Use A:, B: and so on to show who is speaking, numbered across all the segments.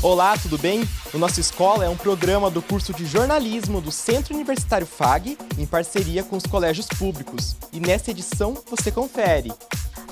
A: Olá, tudo bem? O Nossa Escola é um programa do curso de jornalismo do Centro Universitário FAG, em parceria com os colégios públicos. E nessa edição você confere.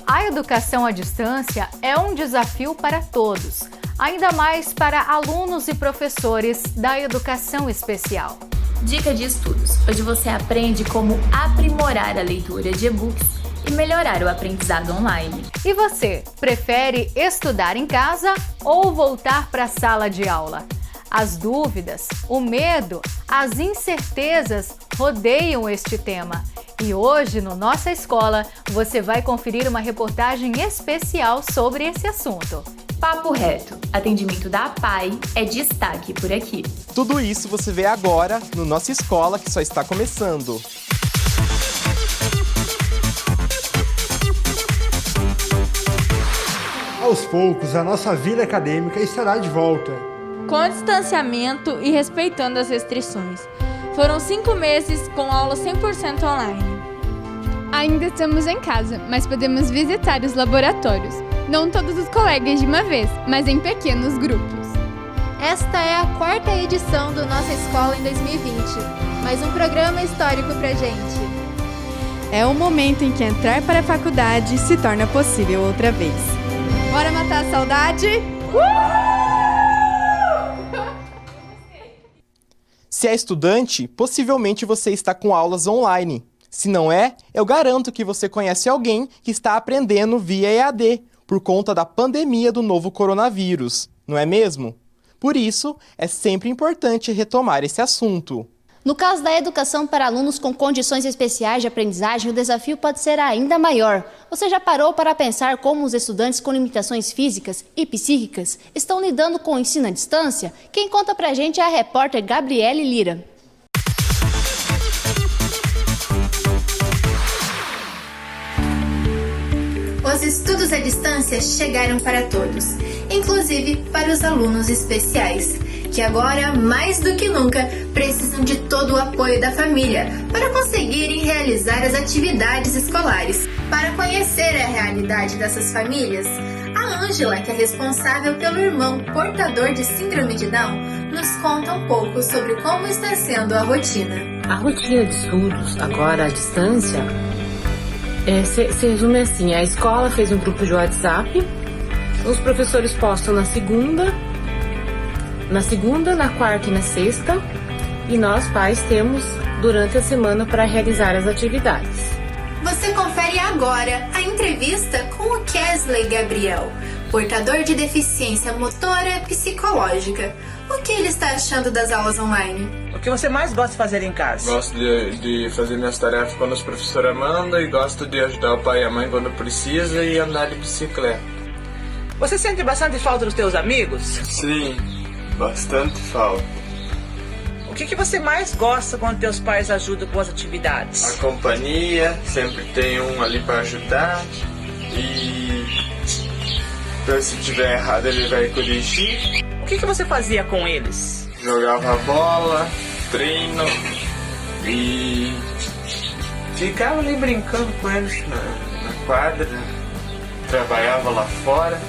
B: A educação à distância é um desafio para todos, ainda mais para alunos e professores da educação especial.
C: Dica de estudos. Hoje você aprende como aprimorar a leitura de e-books e melhorar o aprendizado online.
B: E você, prefere estudar em casa ou voltar para a sala de aula? As dúvidas, o medo, as incertezas rodeiam este tema. E hoje, no Nossa Escola, você vai conferir uma reportagem especial sobre esse assunto.
C: Papo reto. Atendimento da APAE é destaque por aqui.
A: Tudo isso você vê agora no Nossa Escola, que só está começando.
D: Aos poucos, a nossa vida acadêmica estará de volta.
E: Com distanciamento e respeitando as restrições. Foram 5 meses com aula 100% online.
F: Ainda estamos em casa, mas podemos visitar os laboratórios. Não todos os colegas de uma vez, mas em pequenos grupos.
G: Esta é a 4ª edição do Nossa Escola em 2020. Mais um programa histórico pra gente.
H: É o momento em que entrar para a faculdade se torna possível outra vez. Bora matar a saudade?
A: Se é estudante, possivelmente você está com aulas online. Se não é, eu garanto que você conhece alguém que está aprendendo via EAD, por conta da pandemia do novo coronavírus, não é mesmo? Por isso, é sempre importante retomar esse assunto.
I: No caso da educação para alunos com condições especiais de aprendizagem, o desafio pode ser ainda maior. Você já parou para pensar como os estudantes com limitações físicas e psíquicas estão lidando com o ensino à distância? Quem conta pra gente é a repórter Gabriele Lira.
J: Os estudos à distância chegaram para todos, inclusive para os alunos especiais, que agora, mais do que nunca, precisam de todo o apoio da família para conseguirem realizar as atividades escolares. Para conhecer a realidade dessas famílias, a Ângela, que é responsável pelo irmão portador de síndrome de Down, nos conta um pouco sobre como está sendo a rotina.
K: A rotina de estudos, agora à distância, se resume assim: a escola fez um grupo de WhatsApp, os professores postam na segunda, na quarta e na sexta, e nós pais temos durante a semana para realizar as atividades.
J: Você confere agora a entrevista com o Kesley Gabriel, portador de deficiência motora psicológica. O que ele está achando das aulas online?
L: O que você mais gosta de fazer em casa?
M: Gosto de fazer minhas tarefas quando as professoras mandam e gosto de ajudar o pai e a mãe quando precisa e andar de bicicleta.
L: Você sente bastante falta dos teus amigos?
M: Sim, bastante falta.
L: O que você mais gosta quando teus pais ajudam com as atividades?
M: A companhia, sempre tem um ali para ajudar e então, se tiver errado ele vai corrigir.
L: O que você fazia com eles?
M: Jogava bola, treino e ficava ali brincando com eles na quadra, trabalhava lá fora.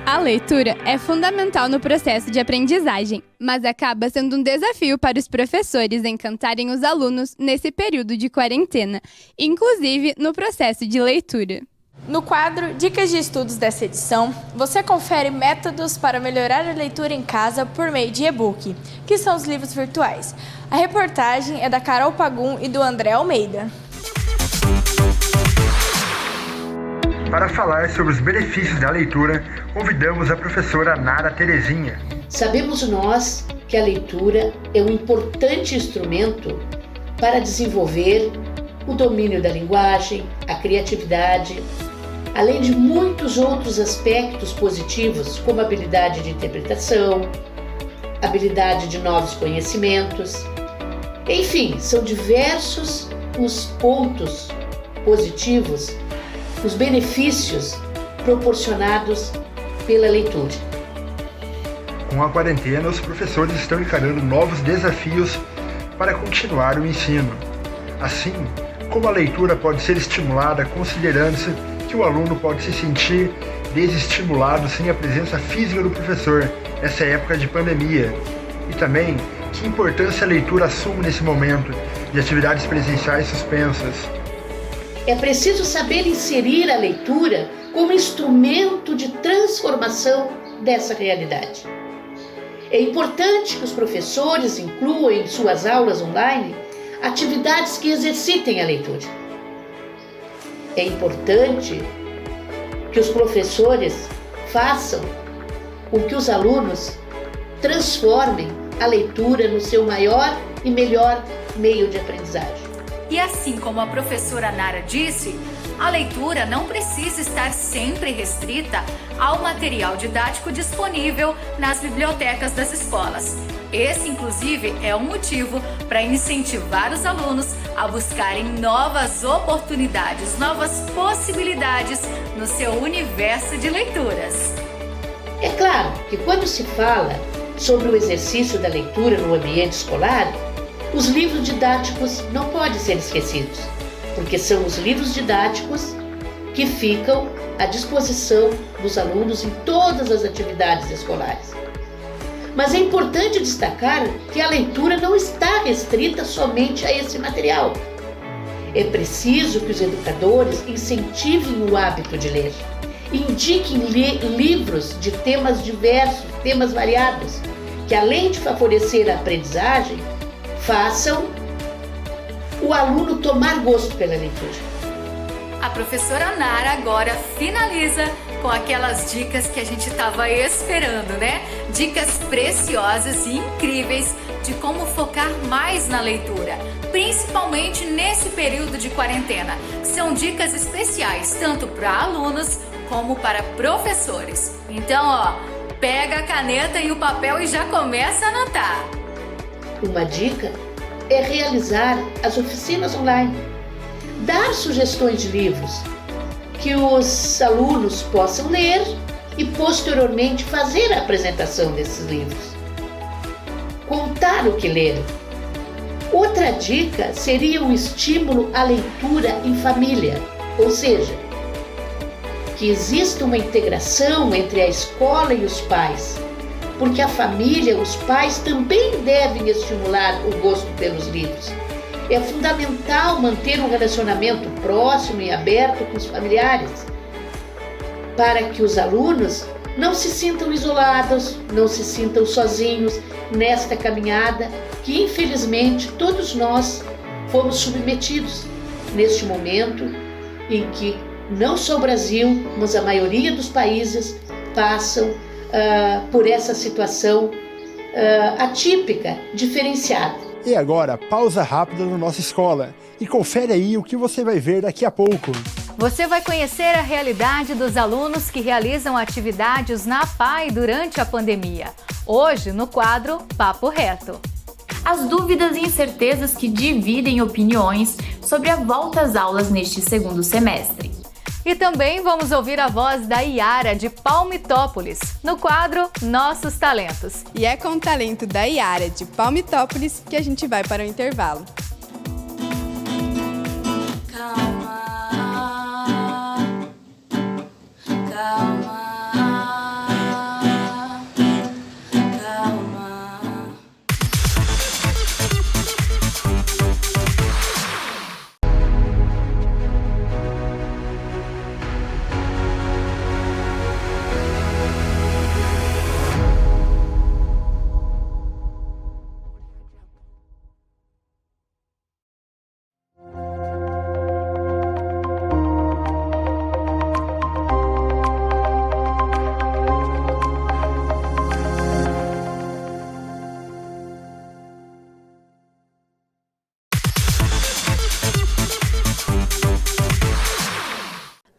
F: A leitura é fundamental no processo de aprendizagem, mas acaba sendo um desafio para os professores encantarem os alunos nesse período de quarentena, inclusive no processo de leitura.
E: No quadro Dicas de Estudos dessa edição, você confere métodos para melhorar a leitura em casa por meio de e-book, que são os livros virtuais. A reportagem é da Carol Pagum e do André Almeida.
D: Para falar sobre os benefícios da leitura, convidamos a professora Nara Terezinha.
N: Sabemos nós que a leitura é um importante instrumento para desenvolver o domínio da linguagem, a criatividade, além de muitos outros aspectos positivos, como habilidade de interpretação, habilidade de novos conhecimentos. Enfim, são diversos os pontos positivos, os benefícios proporcionados pela leitura.
D: Com a quarentena, os professores estão encarando novos desafios para continuar o ensino. Assim, como a leitura pode ser estimulada, considerando-se que o aluno pode se sentir desestimulado sem a presença física do professor nessa época de pandemia. E também, que importância a leitura assume nesse momento de atividades presenciais suspensas.
N: É preciso saber inserir a leitura como instrumento de transformação dessa realidade. É importante que os professores incluam em suas aulas online atividades que exercitem a leitura. É importante que os professores façam com que os alunos transformem a leitura no seu maior e melhor meio de aprendizagem.
B: E assim como a professora Nara disse, a leitura não precisa estar sempre restrita ao material didático disponível nas bibliotecas das escolas. Esse, inclusive, é um motivo para incentivar os alunos a buscarem novas oportunidades, novas possibilidades no seu universo de leituras.
N: É claro que quando se fala sobre o exercício da leitura no ambiente escolar, os livros didáticos não podem ser esquecidos, porque são os livros didáticos que ficam à disposição dos alunos em todas as atividades escolares. Mas é importante destacar que a leitura não está restrita somente a esse material. É preciso que os educadores incentivem o hábito de ler, indiquem livros de temas diversos, temas variados, que além de favorecer a aprendizagem, façam o aluno tomar gosto pela leitura.
B: A professora Nara agora finaliza com aquelas dicas que a gente estava esperando, né? Dicas preciosas e incríveis de como focar mais na leitura, principalmente nesse período de quarentena. São dicas especiais, tanto para alunos como para professores. Então, pega a caneta e o papel e já começa a anotar.
N: Uma dica é realizar as oficinas online, dar sugestões de livros que os alunos possam ler e posteriormente fazer a apresentação desses livros. Contar o que leram. Outra dica seria o estímulo à leitura em família, ou seja, que exista uma integração entre a escola e os pais, porque a família, os pais também devem estimular o gosto pelos livros. É fundamental manter um relacionamento próximo e aberto com os familiares, para que os alunos não se sintam isolados, não se sintam sozinhos nesta caminhada que, infelizmente, todos nós fomos submetidos neste momento em que não só o Brasil, mas a maioria dos países passam por essa situação atípica, diferenciada.
D: E agora, pausa rápida na nossa escola e confere aí o que você vai ver daqui a pouco.
B: Você vai conhecer a realidade dos alunos que realizam atividades na PAI durante a pandemia. Hoje, no quadro Papo Reto.
C: As dúvidas e incertezas que dividem opiniões sobre a volta às aulas neste segundo semestre.
B: E também vamos ouvir a voz da Iara, de Palmitópolis, no quadro Nossos Talentos.
H: E é com o talento da Iara, de Palmitópolis, que a gente vai para o intervalo.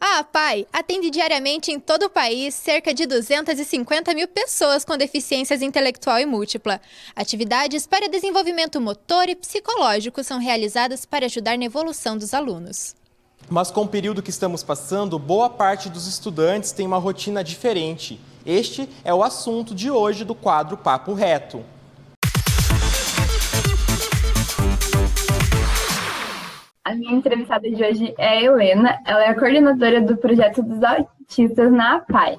G: A PAI atende diariamente em todo o país cerca de 250 mil pessoas com deficiências intelectual e múltipla. Atividades para desenvolvimento motor e psicológico são realizadas para ajudar na evolução dos alunos.
A: Mas com o período que estamos passando, boa parte dos estudantes tem uma rotina diferente. Este é o assunto de hoje do quadro Papo Reto.
F: A minha entrevistada de hoje é a Helena, ela é a coordenadora do projeto dos autistas na APAE.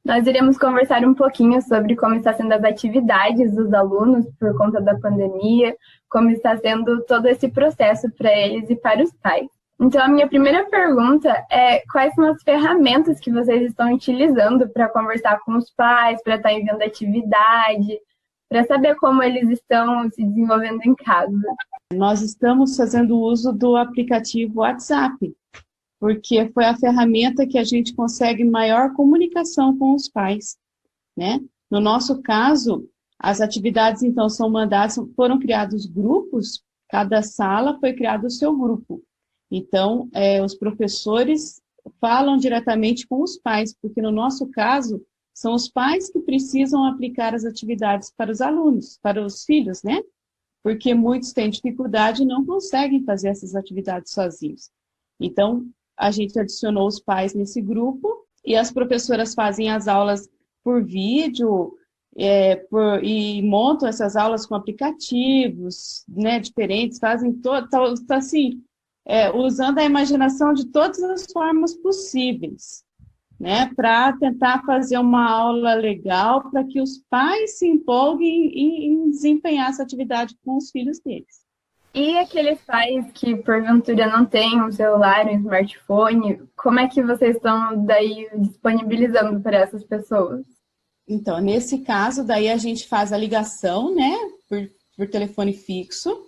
F: Nós iremos conversar um pouquinho sobre como está sendo as atividades dos alunos por conta da pandemia, como está sendo todo esse processo para eles e para os pais. Então, a minha primeira pergunta é quais são as ferramentas que vocês estão utilizando para conversar com os pais, para estar enviando atividade, para saber como eles estão se desenvolvendo em casa.
O: Nós estamos fazendo uso do aplicativo WhatsApp, porque foi a ferramenta que a gente consegue maior comunicação com os pais, né? No nosso caso, as atividades, então, são mandadas, foram criados grupos, cada sala foi criado o seu grupo. Então, os professores falam diretamente com os pais, porque no nosso caso, são os pais que precisam aplicar as atividades para os alunos, para os filhos, né? Porque muitos têm dificuldade e não conseguem fazer essas atividades sozinhos. Então, a gente adicionou os pais nesse grupo e as professoras fazem as aulas por vídeo e montam essas aulas com aplicativos, né, diferentes, fazem assim, usando a imaginação de todas as formas possíveis, né, para tentar fazer uma aula legal para que os pais se empolguem em desempenhar essa atividade com os filhos deles.
F: E aqueles pais que, porventura, não têm um celular, um smartphone, como é que vocês estão daí disponibilizando para essas pessoas?
O: Então, nesse caso, daí a gente faz a ligação, né, por telefone fixo,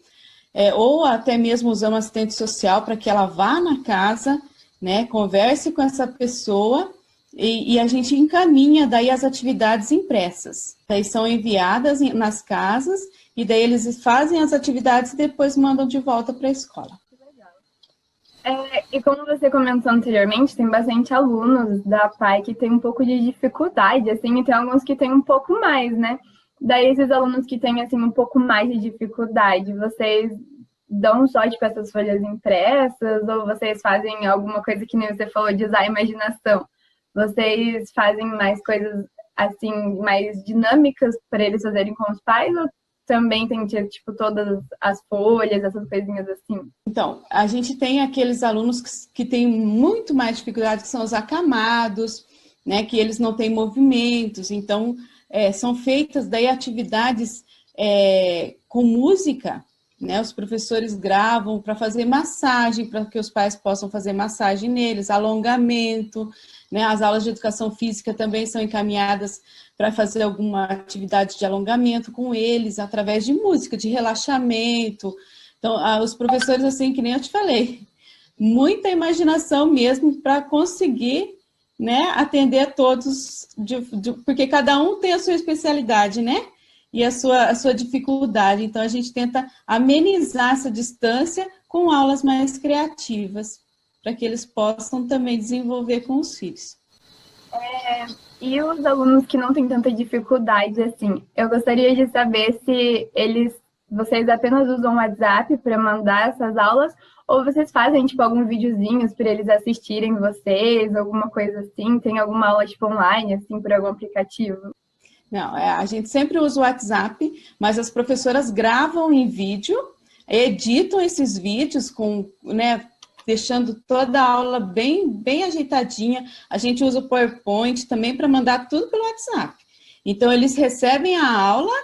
O: ou até mesmo usamos assistente social para que ela vá na casa, né, converse com essa pessoa e a gente encaminha daí as atividades impressas. Daí são enviadas nas casas e daí eles fazem as atividades e depois mandam de volta para a escola.
F: E como você comentou anteriormente, tem bastante alunos da APAE que tem um pouco de dificuldade, assim, e tem alguns que têm um pouco mais, né? Daí esses alunos que têm, assim, um pouco mais de dificuldade, vocês dão só, tipo, essas folhas impressas ou vocês fazem alguma coisa que nem você falou de usar a imaginação? Vocês fazem mais coisas, assim, mais dinâmicas para eles fazerem com os pais ou também tem, tipo, todas as folhas, essas coisinhas assim?
O: Então, a gente tem aqueles alunos que têm muito mais dificuldade, que são os acamados, né, que eles não têm movimentos, então são feitas daí atividades com música, né, os professores gravam para fazer massagem, para que os pais possam fazer massagem neles, alongamento, né, as aulas de educação física também são encaminhadas para fazer alguma atividade de alongamento com eles, através de música, de relaxamento. Então, os professores, assim, que nem eu te falei, muita imaginação mesmo para conseguir, né, atender a todos, porque cada um tem a sua especialidade, né, e a sua dificuldade. Então, a gente tenta amenizar essa distância com aulas mais criativas, para que eles possam também desenvolver com os filhos.
F: E os alunos que não têm tanta dificuldade, assim, eu gostaria de saber se vocês apenas usam o WhatsApp para mandar essas aulas, ou vocês fazem, tipo, alguns videozinhos para eles assistirem vocês, alguma coisa assim? Tem alguma aula, tipo, online, assim, por algum aplicativo?
O: Não, a gente sempre usa o WhatsApp, mas as professoras gravam em vídeo, editam esses vídeos com, né, deixando toda a aula bem ajeitadinha. A gente usa o PowerPoint também para mandar tudo pelo WhatsApp. Então, eles recebem a aula,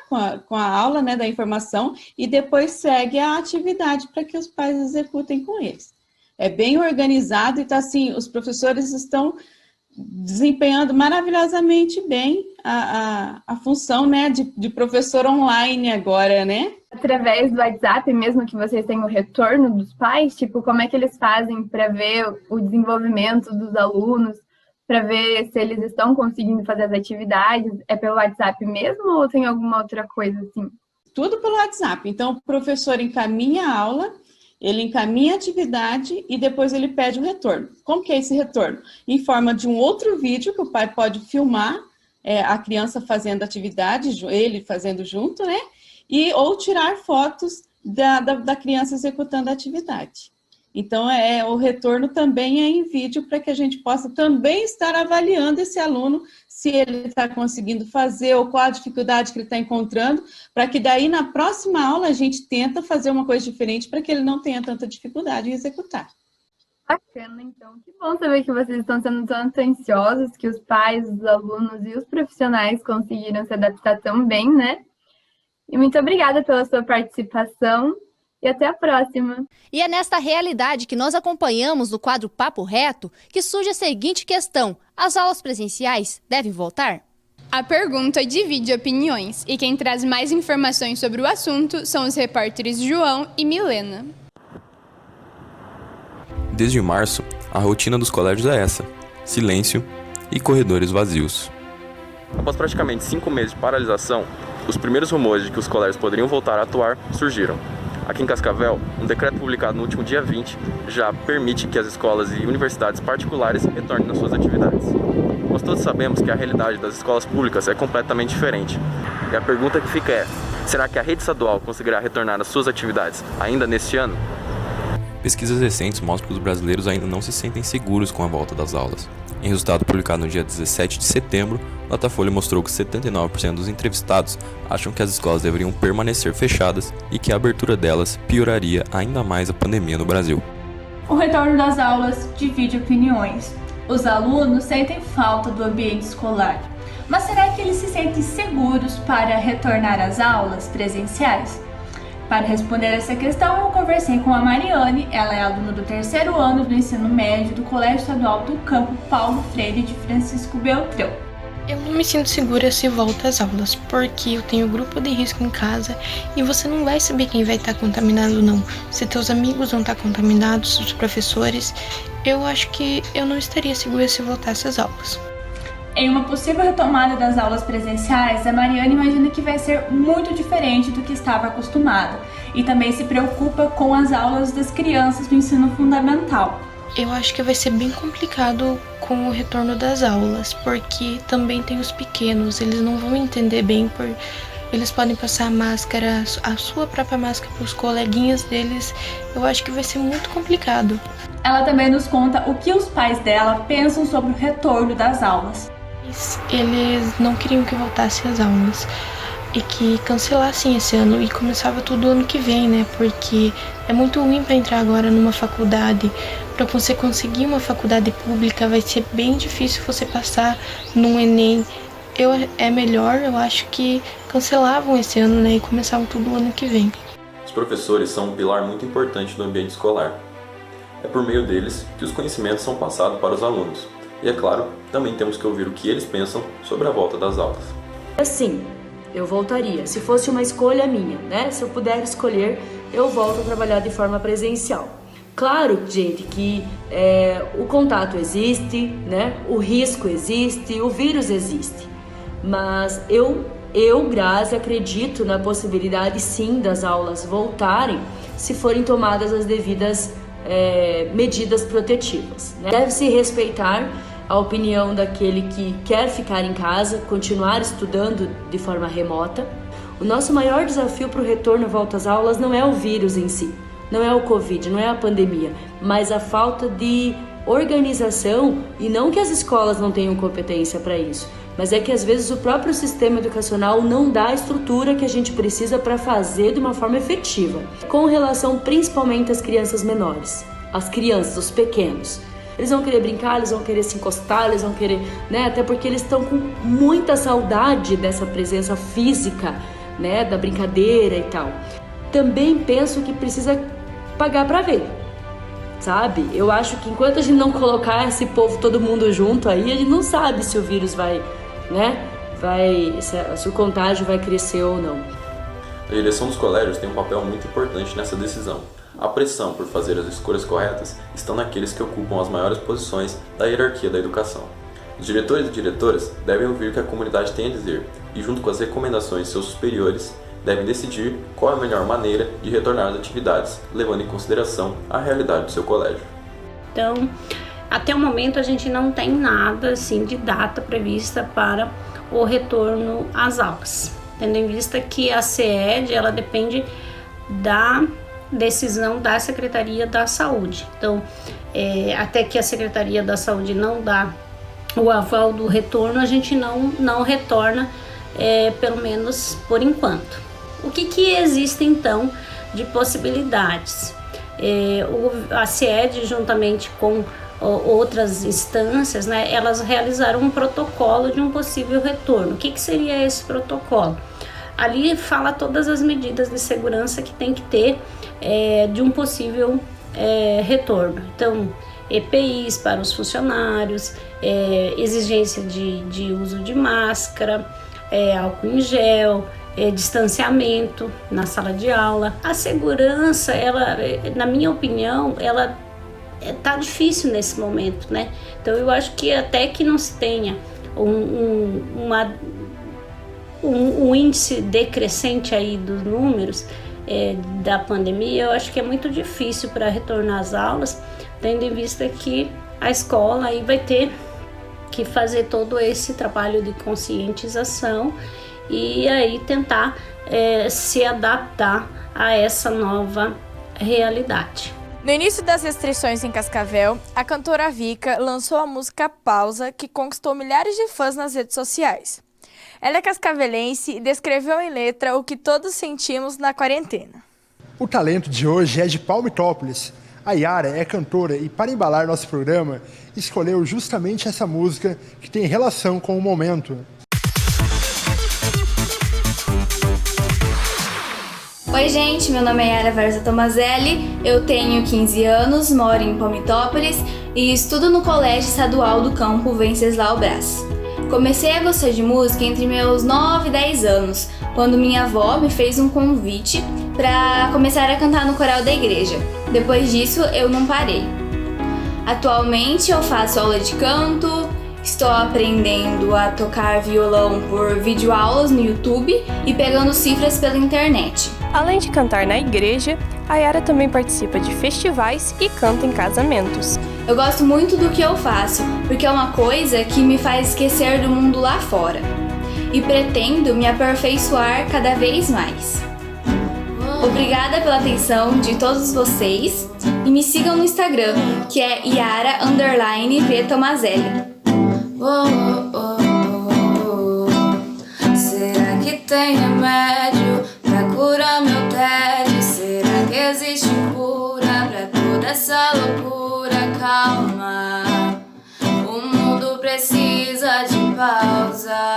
O: com a aula, né, da informação, e depois segue a atividade para que os pais executem com eles. É bem organizado e tá assim, os professores estão desempenhando maravilhosamente bem a função, né, de professor online agora, né?
F: Através do WhatsApp, mesmo que vocês tenham o retorno dos pais, tipo, como é que eles fazem para ver o desenvolvimento dos alunos, para ver se eles estão conseguindo fazer as atividades? É pelo WhatsApp mesmo ou tem alguma outra coisa assim?
O: Tudo pelo WhatsApp. Então, o professor encaminha a aula, ele encaminha a atividade e depois ele pede o retorno. Como que é esse retorno? Em forma de um outro vídeo que o pai pode filmar, a criança fazendo a atividade, ele fazendo junto, né? Ou tirar fotos da criança executando a atividade. Então, o retorno também é em vídeo para que a gente possa também estar avaliando esse aluno, se ele está conseguindo fazer ou qual a dificuldade que ele está encontrando, para que daí na próxima aula a gente tenta fazer uma coisa diferente para que ele não tenha tanta dificuldade em executar.
F: Bacana, então. Que bom saber que vocês estão sendo tão atenciosos, que os pais, os alunos e os profissionais conseguiram se adaptar tão bem, né? E muito obrigada pela sua participação e até a próxima.
I: E é nesta realidade que nós acompanhamos no quadro Papo Reto que surge a seguinte questão: as aulas presenciais devem voltar?
F: A pergunta divide opiniões e quem traz mais informações sobre o assunto são os repórteres João e Milena.
P: Desde março, a rotina dos colégios é essa: silêncio e corredores vazios. Após praticamente 5 meses de paralisação, os primeiros rumores de que os colégios poderiam voltar a atuar surgiram. Aqui em Cascavel, um decreto publicado no último dia 20 já permite que as escolas e universidades particulares retornem às suas atividades. Nós todos sabemos que a realidade das escolas públicas é completamente diferente. E a pergunta que fica é: será que a rede estadual conseguirá retornar às suas atividades ainda neste ano? Pesquisas recentes mostram que os brasileiros ainda não se sentem seguros com a volta das aulas. Em resultado publicado no dia 17 de setembro, o Datafolha mostrou que 79% dos entrevistados acham que as escolas deveriam permanecer fechadas e que a abertura delas pioraria ainda mais a pandemia no Brasil.
Q: O retorno das aulas divide opiniões. Os alunos sentem falta do ambiente escolar. Mas será que eles se sentem seguros para retornar às aulas presenciais? Para responder essa questão, eu conversei com a Mariane. Ela é aluna do 3º ano do ensino médio do Colégio Estadual do Campo Paulo Freire de Francisco Beltrão.
R: Eu não me sinto segura se volto às aulas, porque eu tenho grupo de risco em casa e você não vai saber quem vai estar contaminado ou não. Se teus amigos vão estar contaminados, os professores, eu acho que eu não estaria segura se voltasse às aulas.
Q: Em uma possível retomada das aulas presenciais, a Mariane imagina que vai ser muito diferente do que estava acostumada e também se preocupa com as aulas das crianças do ensino fundamental.
R: Eu acho que vai ser bem complicado com o retorno das aulas, porque também tem os pequenos, eles não vão entender bem, eles podem passar a máscara, a sua própria máscara para os coleguinhas deles. Eu acho que vai ser muito complicado.
Q: Ela também nos conta o que os pais dela pensam sobre o retorno das aulas.
R: Eles não queriam que voltasse às aulas e que cancelassem esse ano e começava tudo ano que vem, né? Porque é muito ruim para entrar agora numa faculdade. Para você conseguir uma faculdade pública vai ser bem difícil você passar num Enem. É melhor, eu acho que cancelavam esse ano, né? E começavam tudo ano que vem.
P: Os professores são um pilar muito importante do ambiente escolar. É por meio deles que os conhecimentos são passados para os alunos. E é claro, também temos que ouvir o que eles pensam sobre a volta das aulas.
S: Sim, eu voltaria. Se fosse uma escolha minha, né? Se eu puder escolher, eu volto a trabalhar de forma presencial. Claro, gente, que o contato existe, né? O risco existe, o vírus existe. Mas eu, Grazi, acredito na possibilidade, sim, das aulas voltarem se forem tomadas as devidas medidas protetivas, né? Deve-se respeitar a opinião daquele que quer ficar em casa, continuar estudando de forma remota. O nosso maior desafio para o retorno à volta às aulas não é o vírus em si, não é o Covid, não é a pandemia, mas a falta de organização, e não que as escolas não tenham competência para isso, mas é que às vezes o próprio sistema educacional não dá a estrutura que a gente precisa para fazer de uma forma efetiva, com relação principalmente às crianças menores, as crianças, os pequenos. Eles vão querer brincar, eles vão querer se encostar, eles vão querer, né, até porque eles estão com muita saudade dessa presença física, né, da brincadeira e tal. Também penso que precisa pagar para ver, sabe? Eu acho que enquanto a gente não colocar esse povo todo mundo junto aí, a gente não sabe se o vírus vai, né, se o contágio vai crescer ou não.
P: A direção dos colégios tem um papel muito importante nessa decisão. A pressão por fazer as escolhas corretas está naqueles que ocupam as maiores posições da hierarquia da educação. Os diretores e diretoras devem ouvir o que a comunidade tem a dizer e, junto com as recomendações de seus superiores, devem decidir qual é a melhor maneira de retornar às atividades, levando em consideração a realidade do seu colégio.
T: Então, até o momento a gente não tem nada assim de data prevista para o retorno às aulas, tendo em vista que a CED ela depende da decisão da Secretaria da Saúde. Então, até que a Secretaria da Saúde não dá o aval do retorno, a gente não retorna, pelo menos por enquanto. O que existe então de possibilidades? A CIED, juntamente com outras instâncias, né, elas realizaram um protocolo de um possível retorno. O que seria esse protocolo? Ali fala todas as medidas de segurança que tem que ter de um possível retorno. Então, EPIs para os funcionários, exigência de uso de máscara, álcool em gel, distanciamento na sala de aula. A segurança, ela, na minha opinião, ela tá difícil nesse momento, né? Então eu acho que até que não se tenha um índice decrescente aí dos números da pandemia, eu acho que é muito difícil para retornar às aulas, tendo em vista que a escola aí vai ter que fazer todo esse trabalho de conscientização e aí tentar se adaptar a essa nova realidade.
E: No início das restrições em Cascavel, a cantora Vika lançou a música Pausa, que conquistou milhares de fãs nas redes sociais. Ela é cascavelense e descreveu em letra o que todos sentimos na quarentena.
D: O talento de hoje é de Palmitópolis. A Yara é cantora e, para embalar nosso programa, escolheu justamente essa música que tem relação com o momento.
U: Oi gente, meu nome é Yara Varza Tomazelli, eu tenho 15 anos, moro em Palmitópolis e estudo no Colégio Estadual do Campo Venceslau Braz. Comecei a gostar de música entre meus 9 e 10 anos, quando minha avó me fez um convite para começar a cantar no coral da igreja. Depois disso, eu não parei. Atualmente eu faço aula de canto, estou aprendendo a tocar violão por videoaulas no YouTube e pegando cifras pela internet.
V: Além de cantar na igreja, a Yara também participa de festivais e canta em casamentos.
U: Eu gosto muito do que eu faço, porque é uma coisa que me faz esquecer do mundo lá fora. E pretendo me aperfeiçoar cada vez mais. Obrigada pela atenção de todos vocês e me sigam no Instagram, que é Yara_V Tomazelli.
W: Será que tem remédio pra curar meu tédio? Será que existe cura pra toda essa loucura? Calma, o mundo precisa de pausa.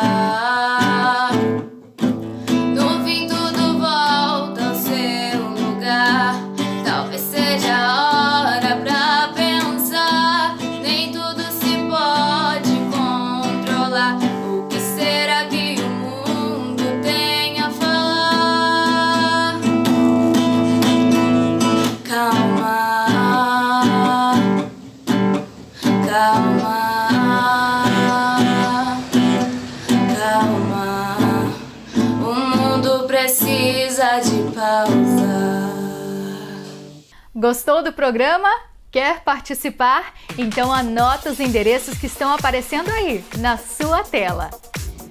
W: No fim tudo volta ao seu lugar. Talvez seja a hora pra pensar. Nem tudo se pode controlar. O que será que o mundo tem a falar? Calma, calma, calma. O mundo precisa de pausa.
B: Gostou do programa? Quer participar? Então anota os endereços que estão aparecendo aí, na sua tela.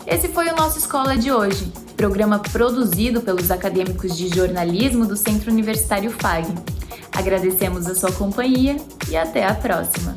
C: Esse foi o nosso Escola de hoje, programa produzido pelos acadêmicos de jornalismo do Centro Universitário FAG. Agradecemos a sua companhia e até a próxima!